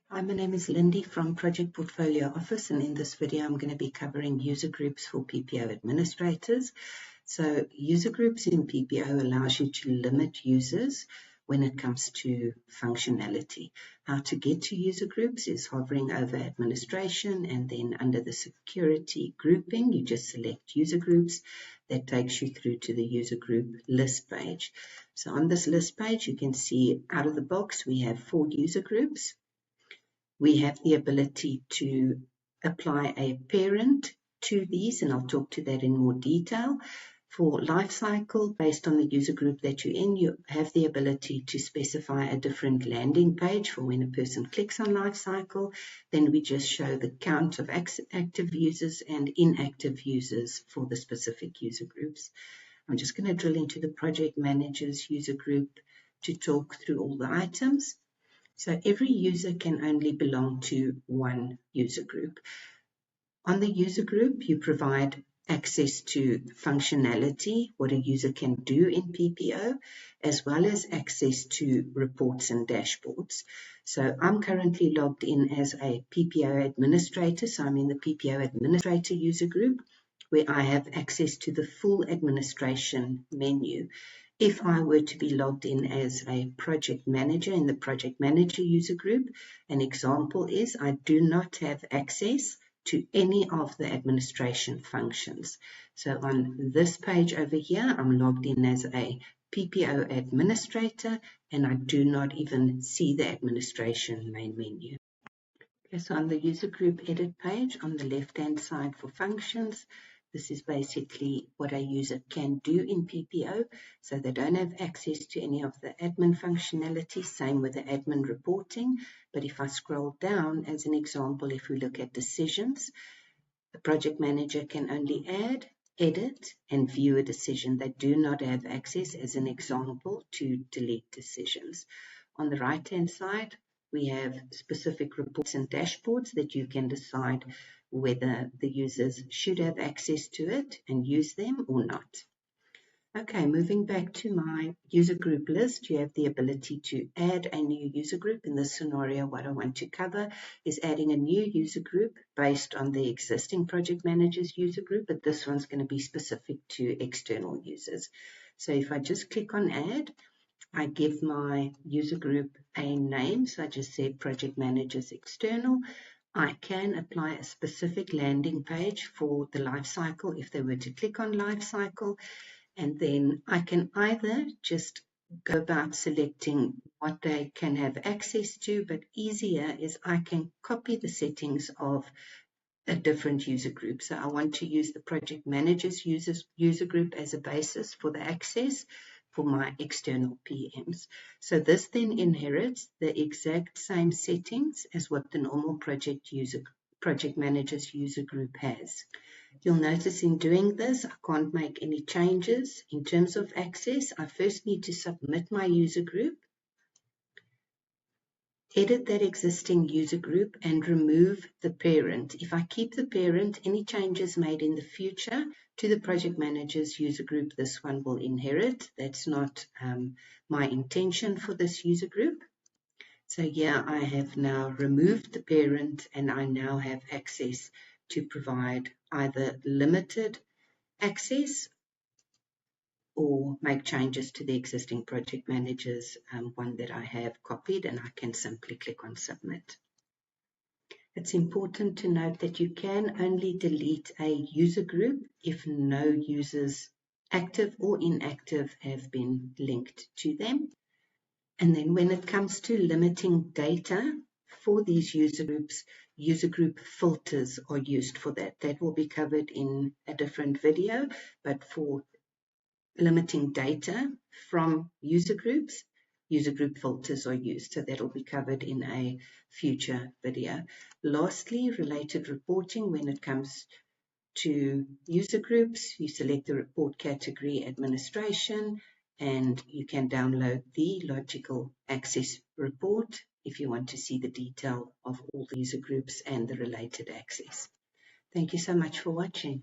Hi, my name is Lindy from Project Portfolio Office, and in this video I'm going to be covering user groups for PPO administrators. So user groups in PPO allows you to limit users when it comes to functionality. How to get to user groups is hovering over administration, and then under the security grouping you just select user groups. That takes you through to the user group list page. So on this list page you can see out of the box we have 4 user groups. We have the ability to apply a parent to these, and I'll talk to that in more detail. For lifecycle, based on the user group that you're in, you have the ability to specify a different landing page for when a person clicks on lifecycle. Then we just show the count of active users and inactive users for the specific user groups. I'm just going to drill into the project manager's user group to talk through all the items. So every user can only belong to one user group. On the user group, you provide access to functionality, what a user can do in PPO, as well as access to reports and dashboards. So I'm currently logged in as a PPO administrator, so I'm in the PPO administrator user group, where I have access to the full administration menu. If I were to be logged in as a project manager in the project manager user group, an example is I do not have access to any of the administration functions. So on this page over here, I'm logged in as a PPO administrator, and I do not even see the administration main menu. Okay, so on the user group edit page on the left-hand side for functions, this is basically what a user can do in PPO. So they don't have access to any of the admin functionality, same with the admin reporting. But if I scroll down, as an example, if we look at decisions, the project manager can only add, edit, and view a decision. They do not have access, as an example, to delete decisions. On the right-hand side, we have specific reports and dashboards that you can decide whether the users should have access to it and use them or not. Okay, moving back to my user group list, you have the ability to add a new user group. In this scenario, what I want to cover is adding a new user group based on the existing project manager's user group, but this one's going to be specific to external users. So if I just click on add, I give my user group a name. So I just said project managers external. I can apply a specific landing page for the lifecycle if they were to click on lifecycle. And then I can either just go about selecting what they can have access to, but easier is I can copy the settings of a different user group. So I want to use the project manager's user group as a basis for the access for my external PMs. So this then inherits the exact same settings as what the normal project manager's user group has. You'll notice in doing this, I can't make any changes in terms of access. I first need to submit my user group, edit that existing user group, and remove the parent. If I keep the parent, any changes made in the future to the project manager's user group, this one will inherit. That's not my intention for this user group. So here I have now removed the parent, and I now have access to provide either limited access or make changes to the existing project manager's one that I have copied, and I can simply click on submit. It's important to note that you can only delete a user group if no users, active or inactive, have been linked to them. And then when it comes to limiting data for these user groups, user group filters are used for that. That will be covered in a different video, but for limiting data from user groups, user group filters are used. So that will be covered in a future video. Lastly, related reporting. When it comes to user groups, you select the report category administration, and you can download the logical access report if you want to see the detail of all the user groups and the related access. Thank you so much for watching.